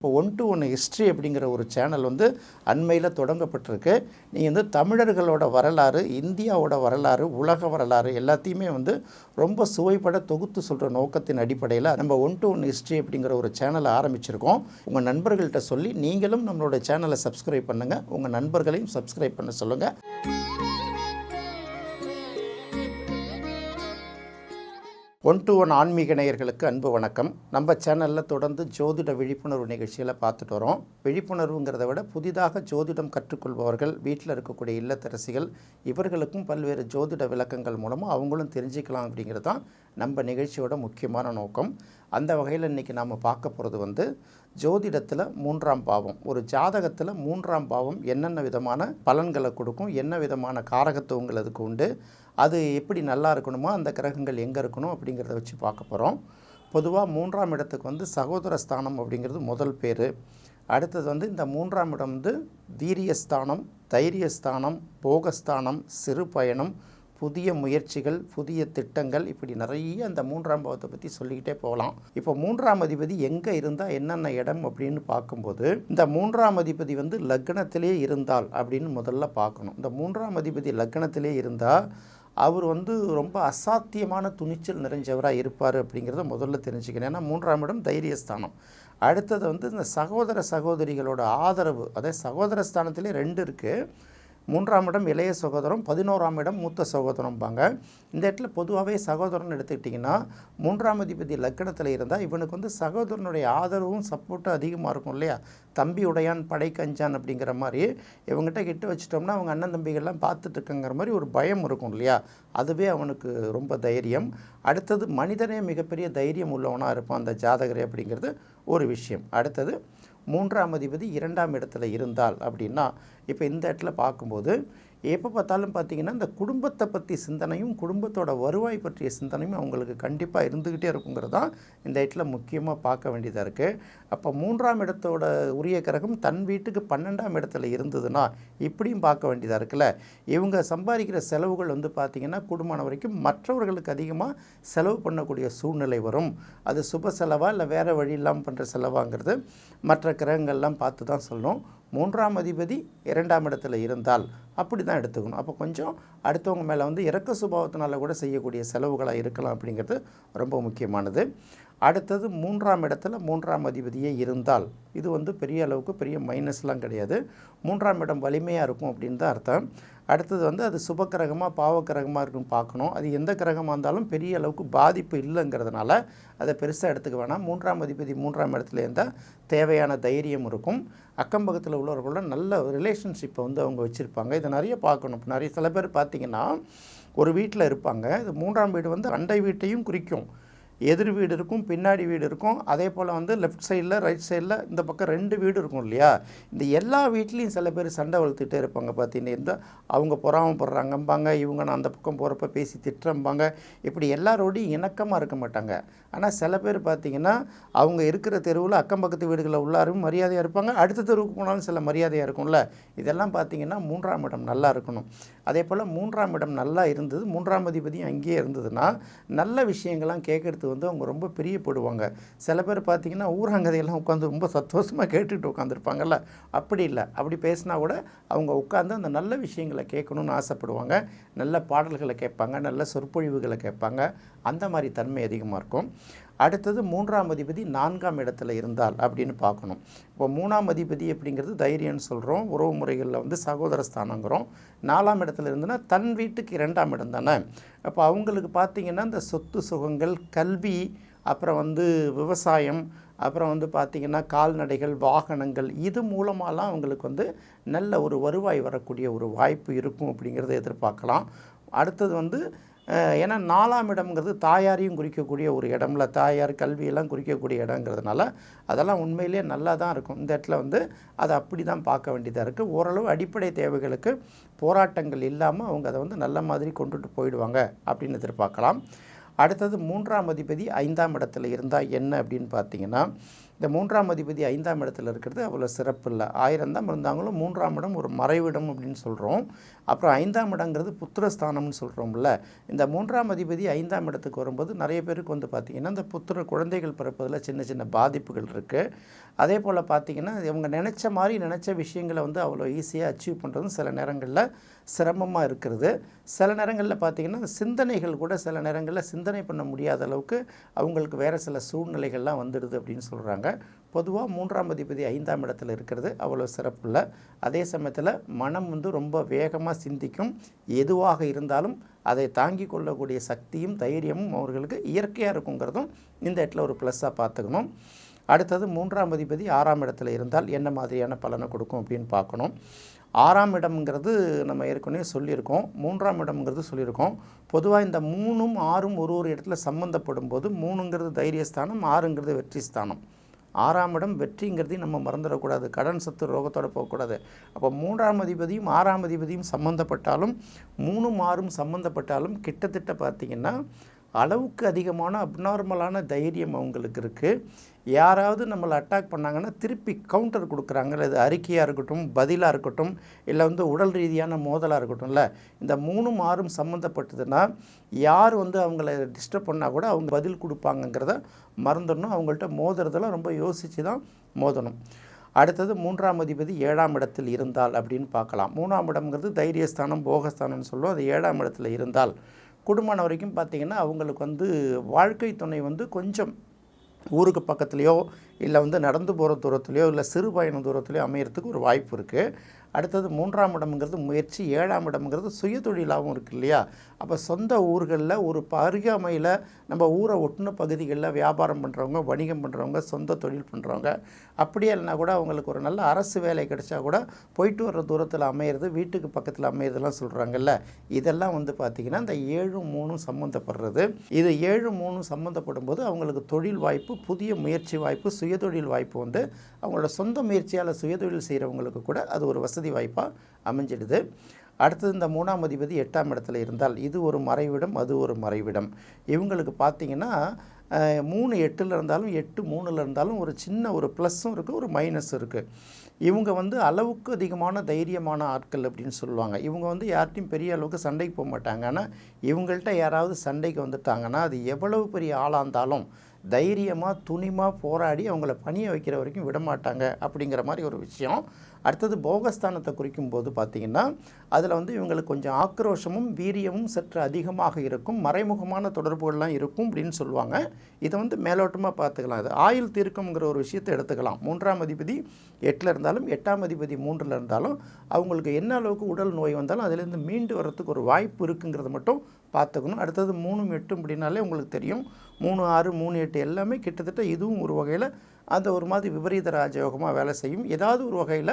இப்போ 1-to-1 history அப்படிங்கிற ஒரு சேனல் அண்மையில் தொடங்கப்பட்டிருக்கு. நீங்கள் தமிழர்களோட வரலாறு, இந்தியாவோட வரலாறு, உலக வரலாறு எல்லாத்தையுமே ரொம்ப சுவைப்பட தொகுத்து சொல்கிற நோக்கத்தின் அடிப்படையில் நம்ம 1-to-1 ஹிஸ்ட்ரி அப்படிங்கிற ஒரு சேனலை ஆரம்பிச்சிருக்கோம். உங்கள் நண்பர்கள்ட்ட சொல்லி நீங்களும் நம்மளோட சேனலை சப்ஸ்கிரைப் பண்ணுங்கள். உங்கள் நண்பர்களையும் சப்ஸ்கிரைப் பண்ண சொல்லுங்கள். 1-to-1 ஆன்மீக நேயர்களுக்கு அன்பு வணக்கம். நம்ம சேனலில் தொடர்ந்து ஜோதிட விழிப்புணர்வு நிகழ்ச்சியில் பார்த்துட்டு வரோம். விழிப்புணர்வுங்கிறத விட புதிதாக ஜோதிடம் கற்றுக்கொள்பவர்கள், வீட்டில் இருக்கக்கூடிய இல்லத்தரசிகள், இவர்களுக்கும் பல்வேறு ஜோதிட விளக்கங்கள் மூலமாக அவங்களும் தெரிஞ்சுக்கலாம் அப்படிங்கிறது தான் நம்ம நிகழ்ச்சியோட முக்கியமான நோக்கம். அந்த வகையில் இன்றைக்கி நாம் பார்க்க போகிறது ஜோதிடத்தில் 3ஆம் பாவம். ஒரு ஜாதகத்தில் 3ஆம் பாவம் என்னென்ன விதமான பலன்களை கொடுக்கும், என்ன விதமான காரகத்துவங்கள் அதுக்கு உண்டு, அது எப்படி நல்லா இருக்கணுமோ, அந்த கிரகங்கள் எங்கே இருக்கணும் அப்படிங்கிறத வச்சு பார்க்க போகிறோம். பொதுவாக 3ஆம் இடத்துக்கு சகோதர ஸ்தானம் அப்படிங்கிறது முதல் பேர். அடுத்தது இந்த 3ஆம் இடம் வீரியஸ்தானம், தைரியஸ்தானம், போகஸ்தானம், சிறு பயணம், புதிய முயற்சிகள், புதிய திட்டங்கள், இப்படி நிறைய அந்த 3ஆம் பாவத்தை பற்றி சொல்லிக்கிட்டே போகலாம். இப்போ 3ஆம் அதிபதி எங்கே இருந்தால் என்னென்ன இடம் அப்படின்னு பார்க்கும்போது, இந்த 3ஆம் அதிபதி லக்னத்திலே இருந்தால் அப்படின்னு முதல்ல பார்க்கணும். இந்த 3ஆம் அதிபதி லக்னத்திலே இருந்தால் அவர் ரொம்ப அசாத்தியமான துணிச்சல் நிறைஞ்சவராக இருப்பார் அப்படிங்கிறத முதல்ல தெரிஞ்சுக்கணும். ஏன்னா 3ஆம் இடம் தைரியஸ்தானம். அடுத்தது இந்த சகோதர சகோதரிகளோட ஆதரவு, அதாவது சகோதர ஸ்தானத்திலே 2 இருக்குது. 3ஆம் இடம் இளைய சகோதரம், 11ஆம் இடம் மூத்த சகோதரம்பாங்க. இந்த இடத்துல பொதுவாகவே சகோதரன் எடுத்துக்கிட்டிங்கன்னா 3ஆம் அதிபதி லக்கணத்தில் இருந்தால் இவனுக்கு சகோதரனுடைய ஆதரவும் சப்போர்ட்டும் அதிகமாக இருக்கும் இல்லையா. தம்பி உடையான் படை கஞ்சான் அப்படிங்கிற மாதிரி இவங்ககிட்ட கிட்ட வச்சிட்டோம்னா அவங்க அண்ணன் தம்பிகள்லாம் பார்த்துட்ருக்கங்கிற மாதிரி ஒரு பயம் இருக்கும் இல்லையா. அதுவே அவனுக்கு ரொம்ப தைரியம். அடுத்தது மனிதனே மிகப்பெரிய தைரியம் உள்ளவனாக இருப்பான் அந்த ஜாதகரே அப்படிங்கிறது ஒரு விஷயம். அடுத்தது 3ஆம் அதிபதி 2ஆம் இடத்துல இருந்தால் அப்படின்னா, இப்போ இந்த இடத்துல பார்க்கும்போது எப்போ பார்த்தாலும் பார்த்திங்கன்னா இந்த குடும்பத்தை பற்றி சிந்தனையும், குடும்பத்தோட வருவாய் பற்றிய சிந்தனையும் அவங்களுக்கு கண்டிப்பாக இருந்துக்கிட்டே இருக்குங்கிறது தான் இந்த இடத்துல முக்கியமாக பார்க்க வேண்டியதாக இருக்குது. அப்போ 3ஆம் இடத்தோட உரிய கிரகம் தன் வீட்டுக்கு 12ஆம் இடத்துல இருந்ததுன்னா இப்படியும் பார்க்க வேண்டியதாக இருக்குல்ல. இவங்க சம்பாதிக்கிற செலவுகள் பார்த்திங்கன்னா கூடுமான வரைக்கும் மற்றவர்களுக்கு அதிகமாக செலவு பண்ணக்கூடிய சூழ்நிலை வரும். அது சுப செலவாக இல்லை வேறு வழி இல்லாமல் பண்ணுற செலவாங்கிறது மற்ற கிரகங்கள்லாம் பார்த்து தான் சொல்லணும். 3ஆம் அதிபதி 2ஆம் இடத்துல இருந்தால் அப்படி தான் எடுத்துக்கணும். அப்போ கொஞ்சம் அடுத்தவங்க மேலே இறக்க சுபாவத்தினால கூட செய்யக்கூடிய செலவுகளாக இருக்கலாம் அப்படிங்கிறது ரொம்ப முக்கியமானது. அடுத்தது 3ஆம் இடத்துல 3ஆம் அதிபதியே இருந்தால் இது பெரிய அளவுக்கு பெரிய மைனஸ்லாம் கிடையாது. 3ஆம் இடம் வலிமையாக இருக்கும் அப்படின்னு தான் அர்த்தம். அடுத்தது அது சுபக்கிரகமாக பாவக்கிரகமாக இருக்குன்னு பார்க்கணும். அது எந்த கிரகமாக இருந்தாலும் பெரிய அளவுக்கு பாதிப்பு இல்லைங்கிறதுனால அதை பெருசாக எடுத்துக்க வேணாம். 3ஆம் அதிபதி 3ஆம் இடத்துல இருந்தால் தேவையான தைரியம் இருக்கும். அக்கம் பக்கத்தில் உள்ளவர்களோட நல்ல ரிலேஷன்ஷிப்பை அவங்க வச்சுருப்பாங்க. இதை நிறைய பார்க்கணும். இப்போ நிறைய சில பேர் பார்த்திங்கன்னா ஒரு வீட்டில் இருப்பாங்க. இது 3ஆம் வீடு அண்டை வீட்டையும் குறிக்கும். எதிர் வீடு இருக்கும், பின்னாடி வீடு இருக்கும். அதே போல் லெஃப்ட் சைடில், ரைட் சைடில் இந்த பக்கம் 2 வீடு இருக்கும் இல்லையா. இந்த எல்லா வீட்லேயும் சில பேர் சண்டை வளர்த்துட்டே இருப்பாங்க. பார்த்தீங்கன்னா இருந்தால் அவங்க பொறாமப்படுறாங்கம்பாங்க, இவங்க நான் அந்த பக்கம் போகிறப்ப பேசி திட்டுறம்பாங்க. இப்படி எல்லாரோடையும் இணக்கமாக இருக்க மாட்டாங்க. ஆனால் சில பேர் பார்த்திங்கன்னா அவங்க இருக்கிற தெருவில் அக்கம் பக்கத்து வீடுகளில் உள்ளாரும் மரியாதையாக இருப்பாங்க. அடுத்த தெருவுக்கு போனாலும் சில மரியாதையாக இருக்கும்ல. இதெல்லாம் பார்த்திங்கன்னா 3ஆம் இடம் நல்லா இருக்கணும். அதே போல் 3ஆம் இடம் நல்லா இருந்தது, 3ஆம் அதிபதியும் அங்கேயே இருந்ததுன்னா நல்ல விஷயங்கள்லாம் கேட்குறது அவங்க ரொம்ப பிரியப்படுவாங்க. சில பேர் பார்த்திங்கன்னா ஊரங்கதையெல்லாம் உட்காந்து ரொம்ப சந்தோஷமாக கேட்டுட்டு உட்காந்துருப்பாங்கல்ல. அப்படி இல்லை, அப்படி பேசினா கூட அவங்க உட்காந்து அந்த நல்ல விஷயங்களை கேட்கணுன்னு ஆசைப்படுவாங்க. நல்ல பாடல்களை கேட்பாங்க, நல்ல சொற்பொழிவுகளை கேட்பாங்க. அந்த மாதிரி தன்மை அதிகமாக இருக்கும். அடுத்தது 3ஆம் அதிபதி 4ஆம் இடத்துல இருந்தால் அப்படின்னு பார்க்கணும். இப்போ 3ஆம் அதிபதி அப்படிங்கிறது தைரியம்னு சொல்கிறோம், உறவு முறைகளில் சகோதர ஸ்தானங்கிறோம். 4ஆம் இடத்துல இருந்துன்னா தன் வீட்டுக்கு 2ஆம் இடம் தானே. அப்போ அவங்களுக்கு பார்த்திங்கன்னா இந்த சொத்து சுகங்கள், கல்வி, அப்புறம் விவசாயம், அப்புறம் பார்த்திங்கன்னா கால்நடைகள், வாகனங்கள், இது மூலமாலாம் அவங்களுக்கு நல்ல ஒரு வருவாய் வரக்கூடிய ஒரு வாய்ப்பு இருக்கும் அப்படிங்கிறத எதிர்பார்க்கலாம். அடுத்தது ஏன்னா 4ஆம் இடம்ங்கிறது தாயாரையும் குறிக்கக்கூடிய ஒரு இடம்ல, தாயார் கல்வியெல்லாம் குறிக்கக்கூடிய இடங்கிறதுனால அதெல்லாம் உண்மையிலே நல்லா தான் இருக்கும். இந்த இடத்துல அதை அப்படி தான் பார்க்க வேண்டியதாக இருக்குது. ஓரளவு அடிப்படை தேவைகளுக்கு போராட்டங்கள் இல்லாமல் அவங்க அதை நல்ல மாதிரி கொண்டுட்டு போயிடுவாங்க அப்படின்னு எதிர்பார்க்கலாம். அடுத்தது 3ஆம் அதிபதி 5ஆம் இடத்துல இருந்தால் என்ன அப்படின்னு பார்த்திங்கன்னா, இந்த 3ஆம் அதிபதி 5ஆம் இடத்துல இருக்கிறது அவ்வளோ சிறப்பு இல்லை. 1000 தான் இருந்தாங்களும் 3ஆம் இடம் ஒரு மறைவிடம் அப்படின்னு சொல்கிறோம். அப்புறம் 5ஆம் இடங்கிறது புத்திரஸ்தானம்னு சொல்கிறோம்ல. இந்த 3ஆம் அதிபதி 5ஆம் இடத்துக்கு வரும்போது நிறைய பேருக்கு வந்து பார்த்திங்கன்னா இந்த குழந்தைகள் பிறப்பதில் சின்ன சின்ன பாதிப்புகள் இருக்குது. அதே போல் பார்த்திங்கன்னா இவங்க நினச்ச விஷயங்களை வந்து அவ்வளோ ஈஸியாக அச்சீவ் பண்ணுறதும் சில நேரங்களில் சிரமமாக இருக்கிறது. சில நேரங்களில் பார்த்திங்கன்னா சிந்தனைகள் கூட சில நேரங்களில் சிந்தனை பண்ண முடியாத அளவுக்கு அவங்களுக்கு வேறு சில சூழ்நிலைகள்லாம் வந்துடுது அப்படின்னு சொல்கிறாங்க. பொதுவாக 3ஆம் அதிபதி 5ஆம் இடத்துல இருக்கிறது அவ்வளோ சிறப்பு இல்லை. அதே சமயத்தில் மனம் வந்து ரொம்ப வேகமாக சிந்திக்கும். எதுவாக இருந்தாலும் அதை தாங்கி கொள்ளக்கூடிய சக்தியும் தைரியமும் அவர்களுக்கு இயற்கையாக இருக்குங்கிறதும் இந்த இடத்துல ஒரு ப்ளஸ்ஸாக பார்த்துக்கணும். அடுத்தது 3ஆம் அதிபதி 6ஆம் இடத்துல இருந்தால் என்ன மாதிரியான பலனை கொடுக்கும் அப்படின்னு பார்க்கணும். 6ஆம் இடம்ங்கிறது நம்ம ஏற்கனவே சொல்லியிருக்கோம், 3ஆம் இடம்ங்கிறது சொல்லியிருக்கோம். பொதுவாக இந்த 3ம் 6ம் ஒரு இடத்துல சம்மந்தப்படும் போது 3ங்கிறது தைரியஸ்தானம், 6ங்கிறது வெற்றி ஸ்தானம். 6ஆம் இடம் வெற்றிங்கிறதையும் நம்ம மறந்துடக்கூடாது. கடன் சத்து ரோகத்தோடு போகக்கூடாது. அப்போ 3ஆம் அதிபதியும் 6ஆம் அதிபதியும் சம்மந்தப்பட்டாலும் 3ம் 6ம் சம்மந்தப்பட்டாலும் கிட்டத்தட்ட பார்த்திங்கன்னா அளவுக்கு அதிகமான அப்நார்மலான தைரியம் அவங்களுக்கு இருக்குது. யாராவது நம்மளை அட்டாக் பண்ணாங்கன்னா திருப்பி கவுண்டர் கொடுக்குறாங்க. அது அறிக்கையாக இருக்கட்டும், பதிலாக இருக்கட்டும், இல்லை வந்து உடல் ரீதியான மோதலாக இருக்கட்டும்ல. இந்த 3ம் 6ம் சம்மந்தப்பட்டதுன்னா யார் வந்து அவங்கள டிஸ்டர்ப் பண்ணால் கூட அவங்க பதில் கொடுப்பாங்கங்கிறத மறந்துடணும். அவங்கள்ட்ட மோதுறதெல்லாம் ரொம்ப யோசித்து தான் மோதணும். அடுத்தது 3ஆம் அதிபதி 7ஆம் இடத்தில் இருந்தால் அப்படின்னு பார்க்கலாம். 3ஆம் இடம்ங்கிறது தைரியஸ்தானம், போகஸ்தானம்னு சொல்லுவோம். அது 7ஆம் இடத்துல இருந்தால் குடும்பம் வரைக்கும் பார்த்திங்கன்னா அவங்களுக்கு வந்து வாழ்க்கை துணை வந்து கொஞ்சம் ஊருக்கு பக்கத்துலேயோ இல்லை வந்து நடந்து போகிற தூரத்துலையோ இல்லை சிறு பயண தூரத்துலையோ அமையறதுக்கு ஒரு வாய்ப்பு இருக்குது. அடுத்தது 3ஆம் இடம்ங்கிறது முயற்சி, 7ஆம் இடம்ங்கிறது சுயதொழிலாகவும் இருக்குது இல்லையா. அப்போ சொந்த ஊர்களில் ஒரு அருகாமையில் நம்ம ஊரை ஒட்டின பகுதிகளில் வியாபாரம் பண்ணுறவங்க, வணிகம் பண்ணுறவங்க, சொந்த தொழில் பண்ணுறவங்க, அப்படியே இல்லைனா கூட அவங்களுக்கு ஒரு நல்ல அரசு வேலை கிடைச்சா கூட போயிட்டு வர்ற தூரத்தில் அமையிறது, வீட்டுக்கு பக்கத்தில் அமையிறதுலாம் சொல்கிறாங்கல்ல. இதெல்லாம் வந்து பார்த்திங்கன்னா இந்த 7ம் 3ம் சம்மந்தப்படுறது. இது 7ம் 3ம் சம்மந்தப்படும் போது அவங்களுக்கு தொழில் வாய்ப்பு, புதிய முயற்சி வாய்ப்பு, சுயதொழில் வாய்ப்பு வந்து அவங்களோட சொந்த முயற்சியால் சுயதொழில் செய்கிறவங்களுக்கு கூட அது ஒரு வசதி வாய்ப்பாக அமைஞ்சிடுது. அடுத்தது இந்த 3ஆம் அதிபதி 8ஆம் இடத்துல இருந்தால் இது ஒரு மறைவிடம், அது ஒரு மறைவிடம். இவங்களுக்கு பார்த்திங்கன்னா 3 8ல் இருந்தாலும் 8 3ல் இருந்தாலும் ஒரு சின்ன ஒரு ப்ளஸ்ஸும் இருக்குது, ஒரு மைனஸும் இருக்குது. இவங்க வந்து அளவுக்கு அதிகமான தைரியமான ஆட்கள் அப்படின்னு சொல்லுவாங்க. இவங்க வந்து யார்கிட்டையும் பெரிய அளவுக்கு சண்டைக்கு போக மாட்டாங்க. ஆனால் இவங்கள்ட்ட யாராவது சண்டைக்கு வந்துட்டாங்கன்னா அது எவ்வளவு பெரிய ஆளாக இருந்தாலும் தைரியமாக துணிமாக போராடி அவங்கள பணிய வைக்கிற வரைக்கும் விடமாட்டாங்க அப்படிங்கிற மாதிரி ஒரு விஷயம். அடுத்தது போகஸ்தானத்தை குறிக்கும் போது பார்த்திங்கன்னா அதில் வந்து இவங்களுக்கு கொஞ்சம் ஆக்ரோஷமும் வீரியமும் சற்று அதிகமாக இருக்கும், மறைமுகமான தொடர்புகள்லாம் இருக்கும் அப்படின்னு சொல்லுவாங்க. இதை வந்து மேலோட்டமாக பார்த்துக்கலாம். இது ஆயுள் தீர்க்கம்ங்கிற ஒரு விஷயத்தை எடுத்துக்கலாம். 3ஆம் அதிபதி 8ல் இருந்தாலும் 8ஆம் அதிபதி 3ல் இருந்தாலும் அவங்களுக்கு என்ன அளவுக்கு உடல் நோய் வந்தாலும் அதிலேருந்து மீண்டு வர்றதுக்கு ஒரு வாய்ப்பு இருக்குங்கிறத மட்டும் பார்த்துக்கணும். அடுத்தது 3ம் 8ம் அப்படின்னாலே உங்களுக்கு தெரியும், 3 6 3 8 எல்லாமே கிட்டத்தட்ட இதுவும் ஒரு வகையில் அந்த ஒரு மாதிரி விபரீத ராஜயோகமாக வேலை செய்யும். ஏதாவது ஒரு வகையில்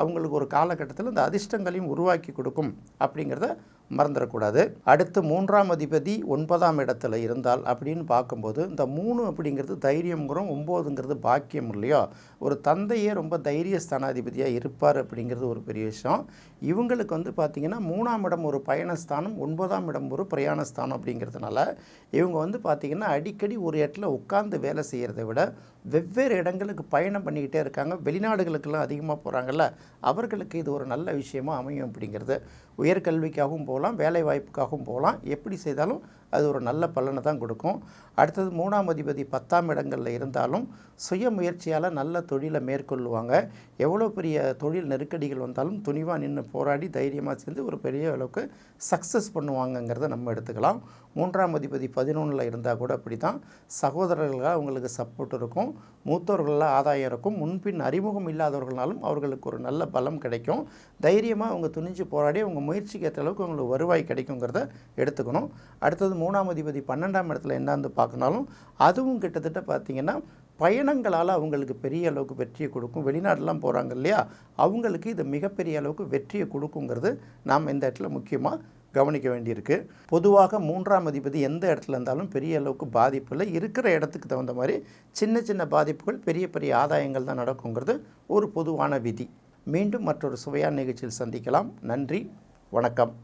அவங்களுக்கு ஒரு காலகட்டத்தில் அந்த அதிர்ஷ்டங்களையும் உருவாக்கி கொடுக்கும் அப்படிங்கிறத மறந்துடக்கூடாது. அடுத்து 3ஆம் அதிபதி 9ஆம் இடத்துல இருந்தால் அப்படின்னு பார்க்கும்போது இந்த 3 அப்படிங்கிறது தைரியம்ங்கிறோம், 9ங்கிறது பாக்கியம் இல்லையோ. ஒரு தந்தையே ரொம்ப தைரிய ஸ்தானாதிபதியாக இருப்பார் அப்படிங்கிறது ஒரு பெரிய விஷயம். இவங்களுக்கு வந்து பார்த்திங்கன்னா 3ஆம் இடம் ஒரு பயணஸ்தானம், 9ஆம் இடம் ஒரு பிரயாணஸ்தானம் அப்படிங்கிறதுனால இவங்க வந்து பார்த்திங்கன்னா அடிக்கடி ஒரு இடத்துல உட்கார்ந்து வேலை செய்கிறத விட வெவ்வேறு இடங்களுக்கு பயணம் பண்ணிக்கிட்டே இருக்காங்க. வெளிநாடுகளுக்கெல்லாம் அதிகமாக போகிறாங்கல்ல, அவர்களுக்கு இது ஒரு நல்ல விஷயமாக அமையும் அப்படிங்கிறது. உயர்கல்விக்காகவும் போகலாம், வேலை வாய்ப்புக்காகவும் போகலாம். எப்படி செய்தாலும் அது ஒரு நல்ல பலனை தான் கொடுக்கும். அடுத்தது 3ஆம் அதிபதி 10ஆம் இடங்களில் இருந்தாலும் சுய முயற்சியால் நல்ல தொழிலை மேற்கொள்ளுவாங்க. எவ்வளோ பெரிய தொழில் நெருக்கடிகள் வந்தாலும் துணிவாக நின்று போராடி தைரியமாக சேர்ந்து ஒரு பெரிய அளவுக்கு சக்ஸஸ் பண்ணுவாங்கங்கிறத நம்ம எடுத்துக்கலாம். 3ஆம் அதிபதி 11ல் இருந்தால் கூட அப்படி தான். சகோதரர்களாக அவங்களுக்கு சப்போர்ட் இருக்கும், மூத்தவர்களால் ஆதாயம் இருக்கும், முன்பின் அறிமுகம் இல்லாதவர்களாலும் அவர்களுக்கு ஒரு நல்ல பலம் கிடைக்கும். தைரியமாக அவங்க துணிஞ்சு போராடி அவங்க முயற்சிக்கு ஏற்ற அளவுக்கு அவங்களுக்கு வருவாய் கிடைக்குங்கிறத எடுத்துக்கணும். அடுத்தது 3ஆம் அதிபதி 12ஆம் இடத்துல என்னன்னு பார்க்கனாலும் அதுவும் கிட்டத்தட்ட பார்த்திங்கன்னா பயணங்களால் அவங்களுக்கு பெரிய அளவுக்கு வெற்றியை கொடுக்கும். வெளிநாடுலாம் போகிறாங்க இல்லையா, அவங்களுக்கு இது மிகப்பெரிய அளவுக்கு வெற்றியை கொடுக்குங்கிறது நாம் இந்த இடத்துல முக்கியமாக கவனிக்க வேண்டியிருக்கு. பொதுவாக 3ஆம் அதிபதி எந்த இடத்துல இருந்தாலும் பெரிய அளவுக்கு பாதிப்பு இல்லை. இருக்கிற இடத்துக்கு தகுந்த மாதிரி சின்ன சின்ன பாதிப்புகள், பெரிய பெரிய ஆதாயங்கள் தான் நடக்குங்கிறது ஒரு பொதுவான விதி. மீண்டும் மற்றொரு சுவையான நிகழ்ச்சியில் சந்திக்கலாம். நன்றி, வணக்கம்.